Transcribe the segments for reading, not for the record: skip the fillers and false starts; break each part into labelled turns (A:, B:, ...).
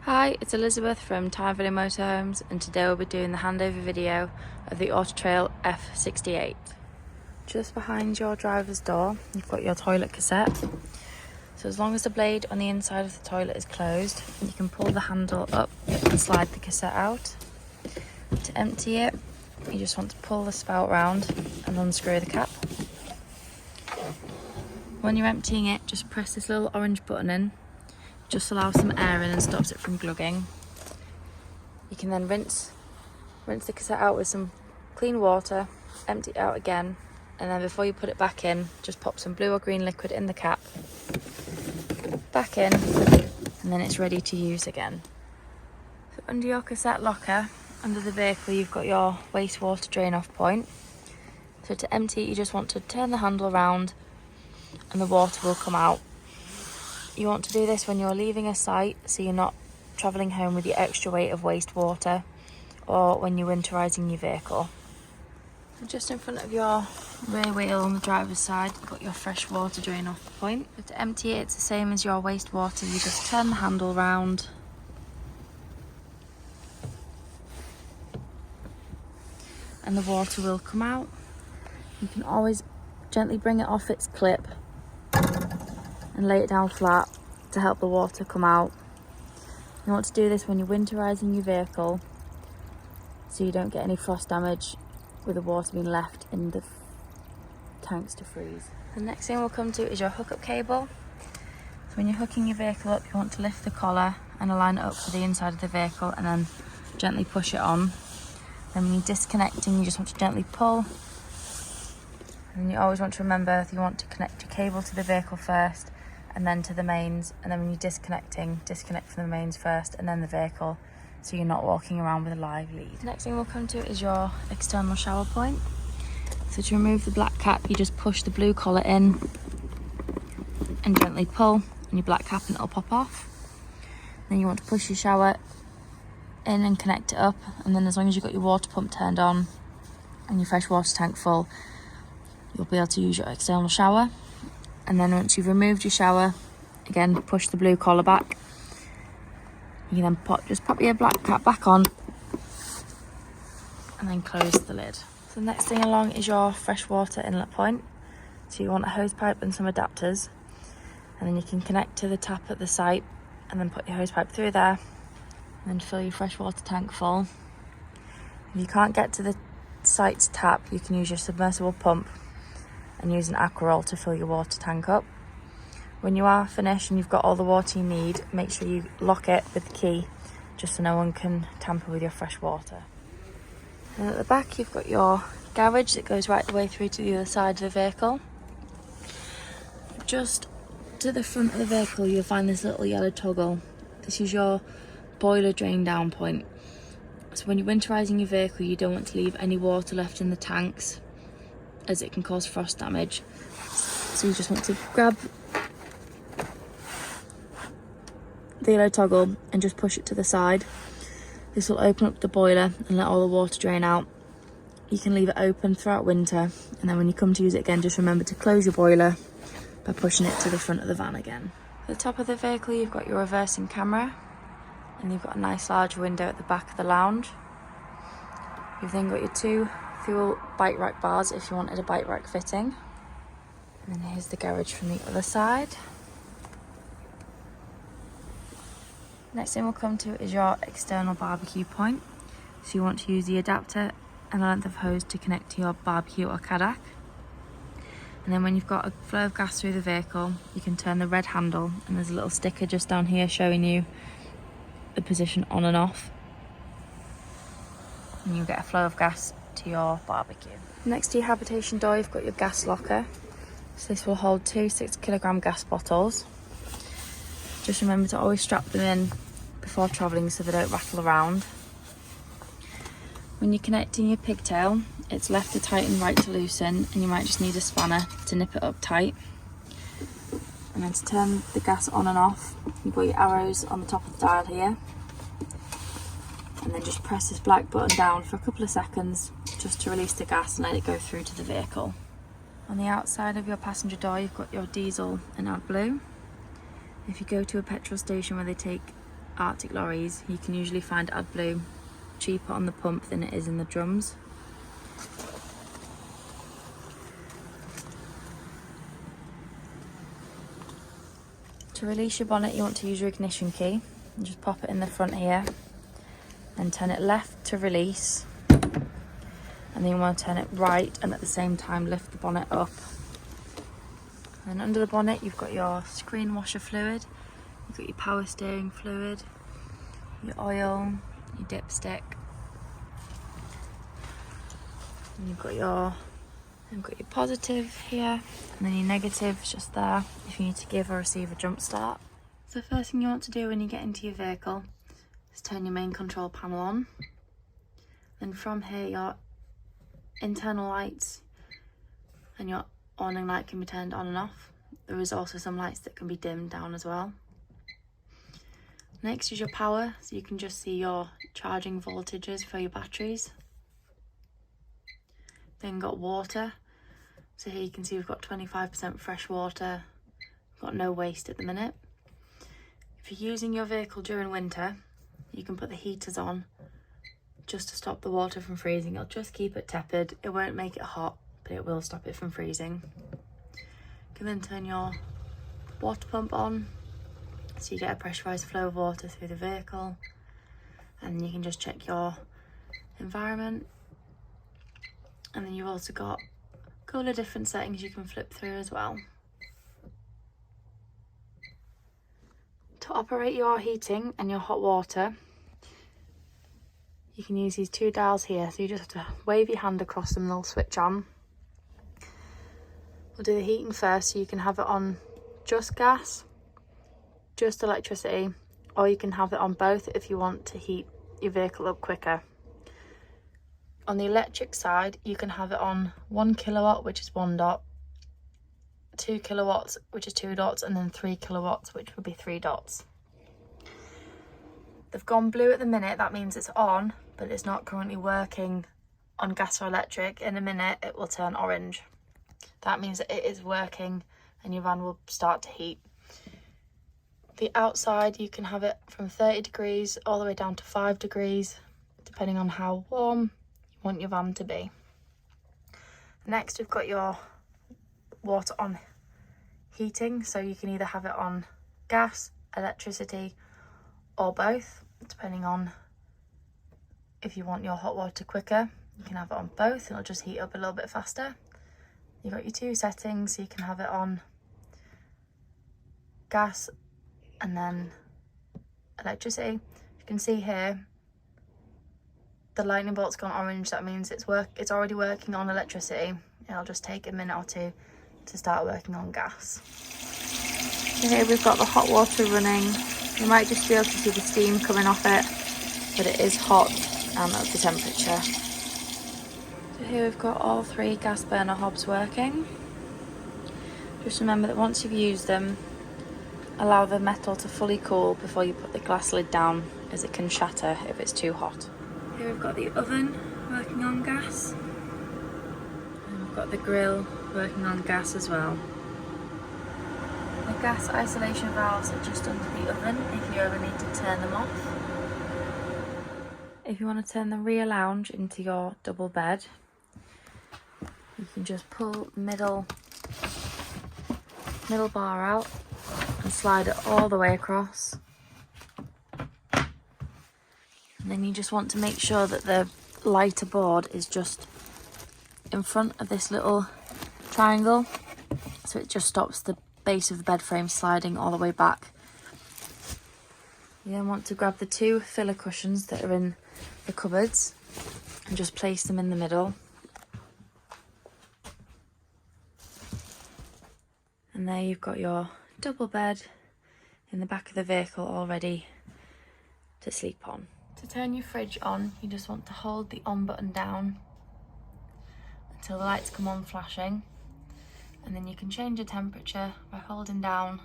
A: Hi, it's Elizabeth from Tyne Motorhomes, and today we'll be doing the handover video of the Auto Trail F68. Just behind your driver's door, you've got your toilet cassette. So as long as the blade on the inside of the toilet is closed, you can pull the handle up and slide the cassette out. To empty it, you just want to pull the spout round and unscrew the cap. When you're emptying it, just press this little orange button in. Just allows some air in and stops it from glugging. You can then rinse the cassette out with some clean water, empty it out again, and then before you put it back in, just pop some blue or green liquid in the cap, back in, and then it's ready to use again. So under your cassette locker, under the vehicle, you've got your wastewater drain off point. So to empty it, you just want to turn the handle around and the water will come out. You want to do this when you're leaving a site, so you're not travelling home with your extra weight of wastewater, or when you're winterising your vehicle. Just in front of your rear wheel on the driver's side, you've got your fresh water drain off point. So to empty it, it's the same as your wastewater. You just turn the handle round and the water will come out. You can always gently bring it off its clip and lay it down flat to help the water come out. You want to do this when you're winterising your vehicle, so you don't get any frost damage with the water being left in the tanks to freeze. The next thing we'll come to is your hookup cable. So when you're hooking your vehicle up, you want to lift the collar and align it up to the inside of the vehicle and then gently push it on. Then when you're disconnecting, you just want to gently pull. And you always want to remember that you want to connect your cable to the vehicle first and then to the mains, and then when you're disconnecting, disconnect from the mains first and then the vehicle, so you're not walking around with a live lead. The next thing we'll come to is your external shower point. So to remove the black cap, you just push the blue collar in and gently pull on your black cap and it'll pop off. Then you want to push your shower in and connect it up, and then as long as you've got your water pump turned on and your fresh water tank full, you'll be able to use your external shower. And then once you've removed your shower, again, push the blue collar back. You can then just pop your black cap back on and then close the lid. So the next thing along is your freshwater inlet point. So you want a hose pipe and some adapters, and then you can connect to the tap at the site and then put your hose pipe through there and then fill your freshwater tank full. If you can't get to the site's tap, you can use your submersible pump and use an aqua roll to fill your water tank up. When you are finished and you've got all the water you need, make sure you lock it with the key, just so no one can tamper with your fresh water. And at the back, you've got your garage that goes right the way through to the other side of the vehicle. Just to the front of the vehicle, you'll find this little yellow toggle. This is your boiler drain down point. So when you're winterising your vehicle, you don't want to leave any water left in the tanks, as it can cause frost damage. So you just want to grab the yellow toggle and just push it to the side. This will open up the boiler and let all the water drain out. You can leave it open throughout winter, and then when you come to use it again, just remember to close your boiler by pushing it to the front of the van again. At the top of the vehicle, you've got your reversing camera, and you've got a nice large window at the back of the lounge. You've then got your two fuel bike rack bars if you wanted a bike rack fitting. And then here's the garage from the other side. Next thing we'll come to is your external barbecue point. So you want to use the adapter and a length of hose to connect to your barbecue or Cadac. And then when you've got a flow of gas through the vehicle, you can turn the red handle, and there's a little sticker just down here showing you the position on and off. And you'll get a flow of gas to your barbecue. Next to your habitation door, you've got your gas locker. So this will hold two 6-kilogram gas bottles. Just remember to always strap them in before travelling so they don't rattle around. When you're connecting your pigtail, it's left to tighten, right to loosen, and you might just need a spanner to nip it up tight. And then to turn the gas on and off, you've got your arrows on the top of the dial here. And then just press this black button down for a couple of seconds just to release the gas and let it go through to the vehicle. On the outside of your passenger door, you've got your diesel and AdBlue. If you go to a petrol station where they take Arctic lorries, you can usually find AdBlue cheaper on the pump than it is in the drums. To release your bonnet, you want to use your ignition key and just pop it in the front here and turn it left to release, and then you want to turn it right and at the same time lift the bonnet up. And under the bonnet you've got your screen washer fluid, you've got your power steering fluid, your oil, your dipstick, and you've got your positive here, and then your negative is just there if you need to give or receive a jump start. So the first thing you want to do when you get into your vehicle is turn your main control panel on. Then from here your internal lights and your awning light can be turned on and off. There is also some lights that can be dimmed down as well. Next is your power, so you can just see your charging voltages for your batteries. Then got water, so here you can see we've got 25% fresh water, we've got no waste at the minute. If you're using your vehicle during winter, you can put the heaters on just to stop the water from freezing. It'll just keep it tepid, it won't make it hot, but it will stop it from freezing. You can then turn your water pump on, so you get a pressurised flow of water through the vehicle, and you can just check your environment. And then you've also got a couple of different settings you can flip through as well. To operate your heating and your hot water, you can use these two dials here, so you just have to wave your hand across them and they'll switch on. We'll do the heating first, so you can have it on just gas, just electricity, or you can have it on both if you want to heat your vehicle up quicker. On the electric side, you can have it on 1 kilowatt, which is 1 dot, 2 kilowatts, which is 2 dots, and then 3 kilowatts, which would be 3 dots. They've gone blue at the minute, that means it's on, but it's not currently working on gas or electric. In a minute, it will turn orange. That means that it is working and your van will start to heat. The outside, you can have it from 30 degrees all the way down to 5 degrees, depending on how warm you want your van to be. Next, we've got your water on heating, so you can either have it on gas, electricity, or both, depending on if you want your hot water quicker. You can have it on both and it'll just heat up a little bit faster. You've got your two settings, so you can have it on gas and then electricity. You can see here the lightning bolt's gone orange, that means it's already working on electricity. It'll just take a minute or two to start working on gas. So here we've got the hot water running. You might just be able to see the steam coming off it, but it is hot and at the temperature. So here we've got all three gas burner hobs working. Just remember that once you've used them, allow the metal to fully cool before you put the glass lid down, as it can shatter if it's too hot. Here we've got the oven working on gas, and we've got the grill working on gas as well. The gas isolation valves are just under the oven if you ever need to turn them off. If you want to turn the rear lounge into your double bed, you can just pull the middle bar out and slide it all the way across. And then you just want to make sure that the lighter board is just in front of this little triangle, so it just stops the base of the bed frame sliding all the way back. You then want to grab the two filler cushions that are in the cupboards and just place them in the middle. And there you've got your double bed in the back of the vehicle all ready to sleep on. To turn your fridge on, you just want to hold the on button down until the lights come on flashing, and then you can change the temperature by holding down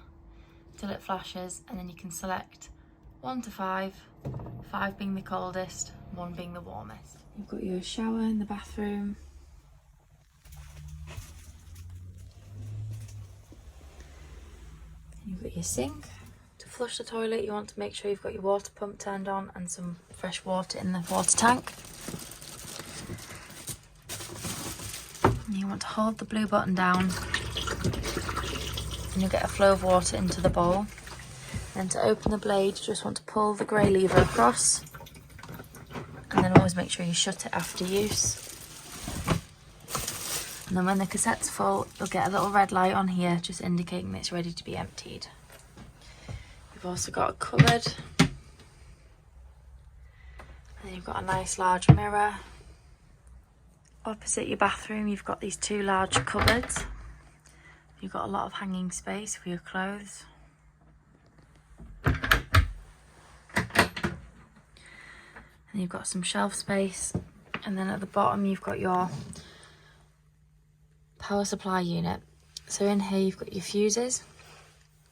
A: till it flashes, and then you can select 1 to 5, 5 being the coldest, 1 being the warmest. You've got your shower in the bathroom. You've got your sink to flush the toilet, you want to make sure you've got your water pump turned on and some fresh water in the water tank. And you want to hold the blue button down and you'll get a flow of water into the bowl. And to open the blade, you just want to pull the grey lever across, and then always make sure you shut it after use. And then when the cassette's full, you'll get a little red light on here just indicating that it's ready to be emptied. You've also got a cupboard, and then you've got a nice large mirror. Opposite your bathroom, you've got these two large cupboards. You've got a lot of hanging space for your clothes. And you've got some shelf space, and then at the bottom you've got your power supply unit. So in here you've got your fuses.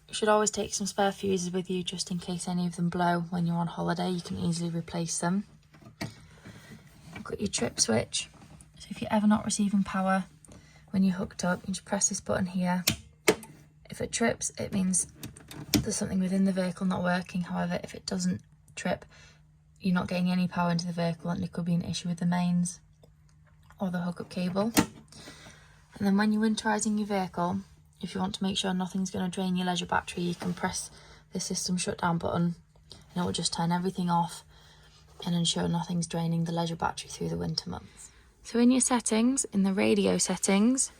A: You should always take some spare fuses with you just in case any of them blow when you're on holiday. You can easily replace them. You've got your trip switch. So if you're ever not receiving power when you're hooked up, you just press this button here. If it trips, it means there's something within the vehicle not working. However, if it doesn't trip, you're not getting any power into the vehicle and it could be an issue with the mains or the hookup cable. And then when you're winterising your vehicle, if you want to make sure nothing's going to drain your leisure battery, you can press the system shutdown button and it will just turn everything off and ensure nothing's draining the leisure battery through the winter months. So in your settings, in the radio settings,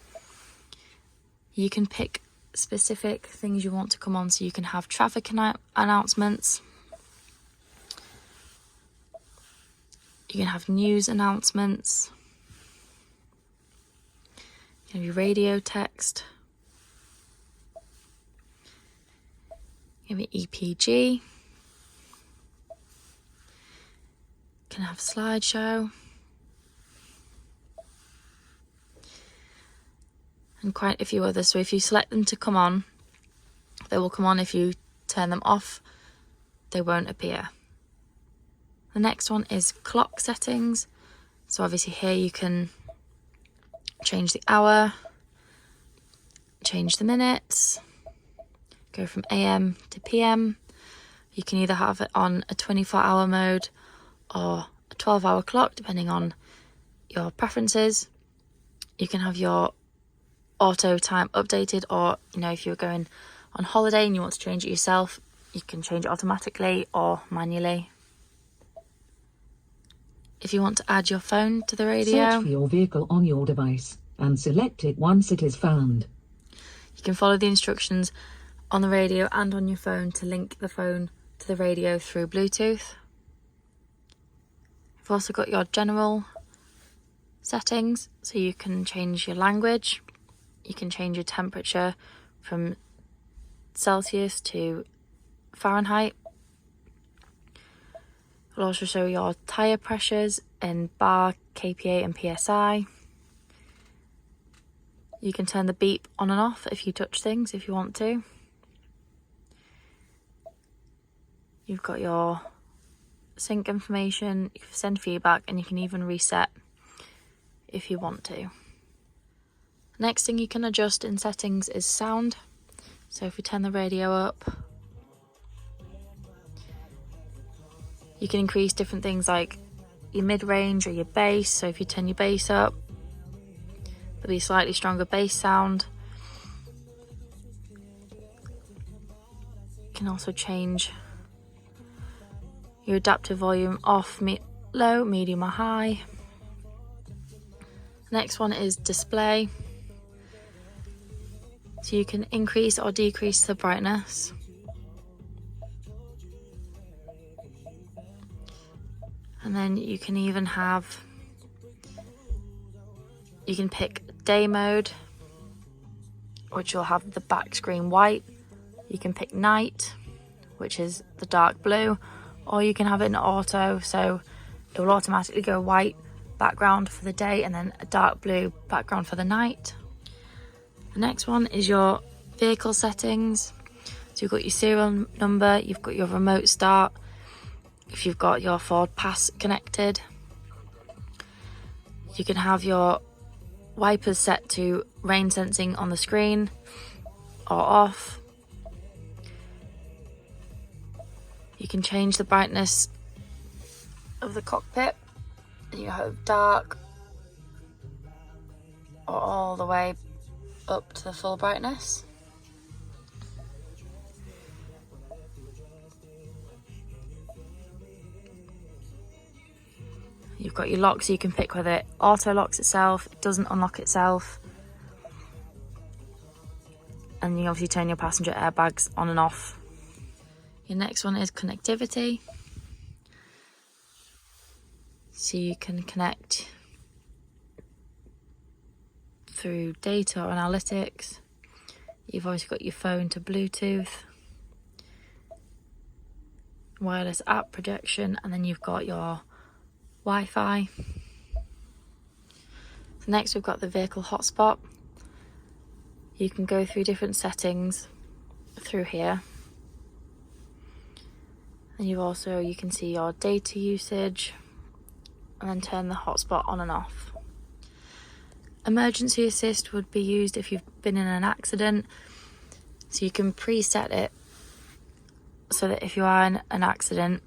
A: you can pick specific things you want to come on. So you can have traffic announcements, you can have news announcements, you can have your radio text, you have your EPG, you can have slideshow, and quite a few others. So if you select them to come on, they will come on. If you turn them off, they won't appear. The next one is clock settings. So obviously here you can change the hour, change the minutes, go from AM to PM. You can either have it on a 24-hour mode or a 12-hour clock, depending on your preferences. You can have your auto time updated, or if you're going on holiday and you want to change it yourself, you can change it automatically or manually. If you want to add your phone to the radio,
B: search for your vehicle on your device and select it once it is found.
A: You can follow the instructions on the radio and on your phone to link the phone to the radio through Bluetooth. You've also got your general settings, so you can change your language, you can change your temperature from Celsius to Fahrenheit. It'll also show your tyre pressures in bar, kPa and PSI. You can turn the beep on and off if you touch things, if you want to. You've got your sync information, you can send feedback, and you can even reset if you want to. Next thing you can adjust in settings is sound. So if we turn the radio up, you can increase different things like your mid-range or your bass. So if you turn your bass up, there'll be a slightly stronger bass sound. You can also change your adaptive volume off, low, medium or high. Next one is display. So you can increase or decrease the brightness. And then you can even you can pick day mode, which will have the back screen white. You can pick night, which is the dark blue, or you can have it in auto, so it will automatically go white background for the day and then a dark blue background for the night. The next one is your vehicle settings. So you've got your serial number, you've got your remote start, if you've got your Ford Pass connected. You can have your wipers set to rain sensing on the screen or off. You can change the brightness of the cockpit. You have dark or all the way up to the full brightness. You've got your lock, so you can pick whether it auto locks itself, it doesn't unlock itself. And you obviously turn your passenger airbags on and off. Your next one is connectivity. So you can connect through data or analytics. You've obviously got your phone to Bluetooth, wireless app projection, and then you've got your Wi-Fi. So next we've got the vehicle hotspot. You can go through different settings through here. And you can see your data usage and then turn the hotspot on and off. Emergency assist would be used if you've been in an accident. So you can preset it so that if you are in an accident,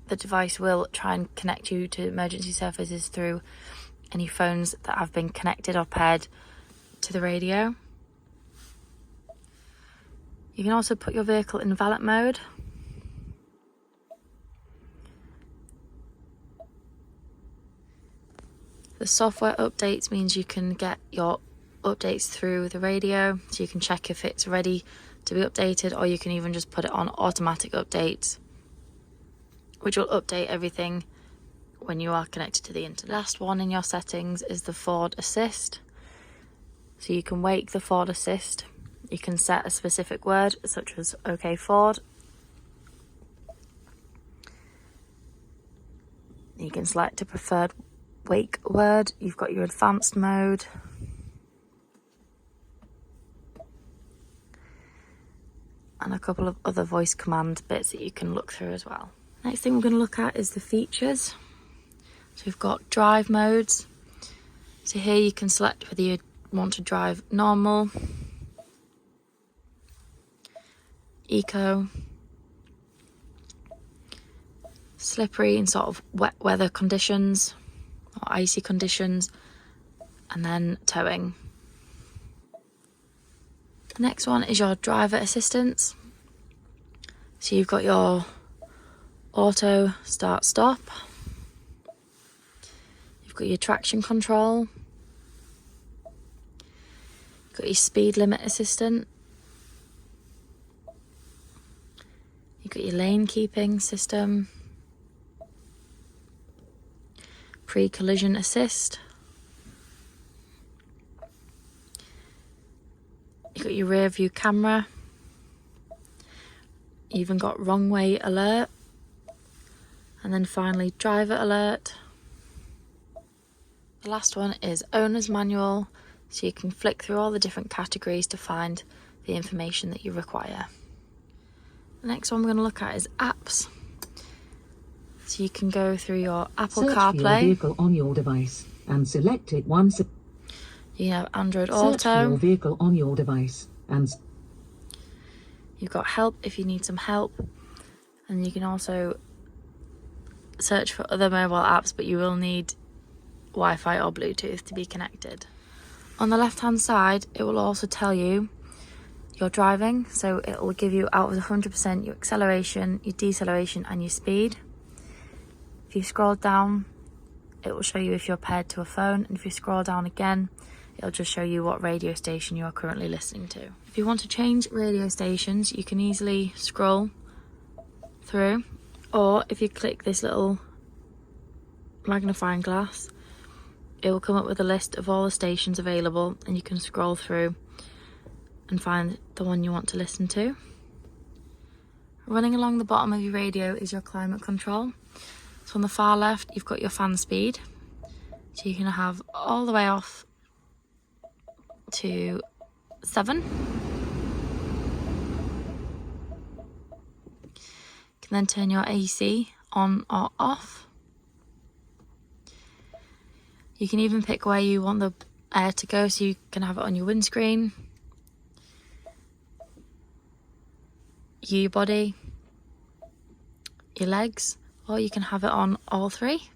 A: the device will try and connect you to emergency services through any phones that have been connected or paired to the radio. You can also put your vehicle in valet mode. The software updates means you can get your updates through the radio, so you can check if it's ready to be updated, or you can even just put it on automatic updates, which will update everything when you are connected to the internet. Last one in your settings is the Ford Assist. So you can wake the Ford Assist. You can set a specific word, such as OK Ford. You can select a preferred wake word. You've got your advanced mode. And a couple of other voice command bits that you can look through as well. Next thing we're going to look at is the features. So we've got drive modes. So here you can select whether you want to drive normal, eco, slippery and sort of wet weather conditions or icy conditions, and then towing. The next one is your driver assistance. So you've got your auto start stop, you've got your traction control, you've got your speed limit assistant, you've got your lane keeping system, pre-collision assist, you've got your rear view camera, you even got wrong way alert, and then finally driver alert. The last one is owner's manual, so you can flick through all the different categories to find the information that you require. The next one we're going to look at is apps. So you can go through your Apple
B: Search
A: CarPlay.
B: for your vehicle on your device and select it once.
A: You have Android
B: Search for
A: Auto.
B: your vehicle on your device and
A: You've got help if you need some help. And you can also search for other mobile apps, but you will need Wi-Fi or Bluetooth to be connected. On the left hand side, it will also tell you your driving. So it will give you out of 100% your acceleration, your deceleration and your speed. If you scroll down, it will show you if you're paired to a phone, and if you scroll down again, it'll just show you what radio station you are currently listening to. If you want to change radio stations, you can easily scroll through, or if you click this little magnifying glass, it will come up with a list of all the stations available, and you can scroll through and find the one you want to listen to. Running along the bottom of your radio is your climate control. So on the far left, you've got your fan speed. So you can have all the way off to 7. You can then turn your AC on or off. You can even pick where you want the air to go, so you can have it on your windscreen, your body, your legs, or you can have it on all three.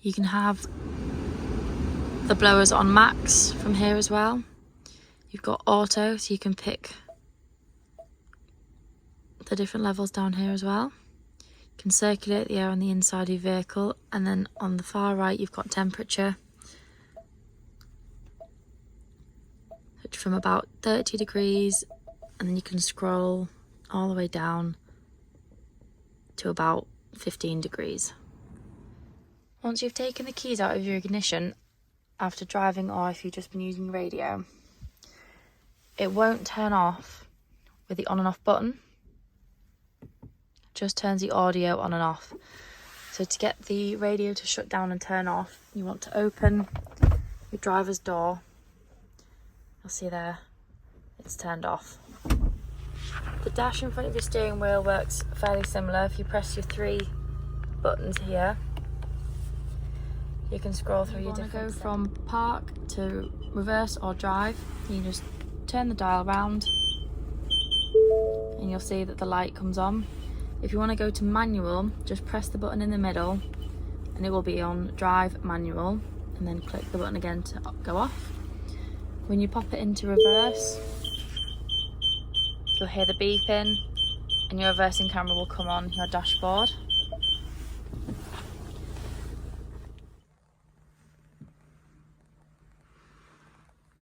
A: You can have the blowers on max from here as well. You've got auto, so you can pick the different levels down here as well. You can circulate the air on the inside of your vehicle, and then on the far right you've got temperature, which from about 30 degrees, and then you can scroll all the way down to about 15 degrees. Once you've taken the keys out of your ignition after driving, or if you've just been using radio, it won't turn off with the on and off button. It just turns the audio on and off. So to get the radio to shut down and turn off, you want to open your driver's door. You'll see there, it's turned off. The dash in front of your steering wheel works fairly similar. If you press your 3 buttons here, you can scroll through your different. Go from park to reverse or drive, you just turn the dial round and you'll see that the light comes on. If you want to go to manual, just press the button in the middle and it will be on drive manual, and then click the button again to go off. When you pop it into reverse, you'll hear the beeping and your reversing camera will come on your dashboard.